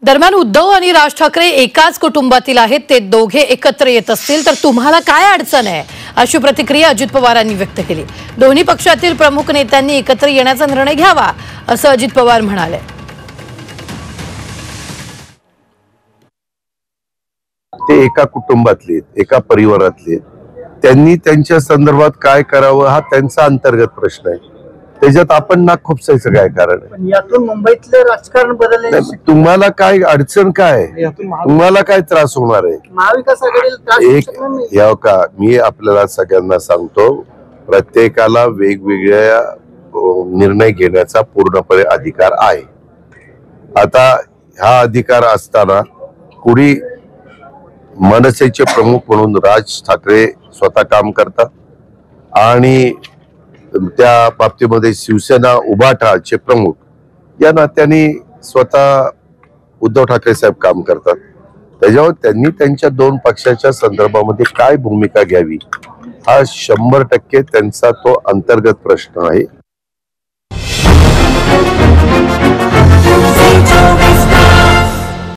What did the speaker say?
दरम्यान उद्धव आणि राज ठाकरे एकाच कुटुंबातील आहेत, ते दोघे एकत्र येत असतील तर तुम्हाला काय अडचण आहे, अशी प्रतिक्रिया अजित पवारांनी व्यक्त केली। दोन्ही पक्षातील प्रमुख नेत्यांनी एकत्र येण्याचा निर्णय घ्यावा, असं अजित पवार म्हणाले। ते एका कुटुंबातले, एका परिवारातले, त्यांनी त्यांच्या संदर्भात काय करावं हा त्यांचा अंतर्गत प्रश्न आहे। त्याच्यात आपण नाक खुपसायचं काय कारण आहे? यातून मुंबईतलं राजकारण बदलले। तुम्हाला काय अडचण काय, तुम्हाला काय त्रास होणार आहे? महाविकास आघाडीला एक या का मी आपल्याला सगळ्यांना सांगतो, प्रत्येकाला वेगवेगळ्या निर्णय घेण्याचा पूर्णपणे अधिकार आहे। आता हा अधिकार असताना कुणी मनसेचे प्रमुख म्हणून राज ठाकरे स्वतः काम करतात आणि त्या बाबतीमध्ये शिवसेना उभाटाचे प्रमुख या नात्याने स्वतः उद्धव ठाकरे साहेब काम करतात। त्याच्यावर त्यांनी त्यांच्या दोन पक्षाच्या संदर्भामध्ये काय भूमिका घ्यावी हा 100% त्यांचा तो अंतर्गत प्रश्न आहे।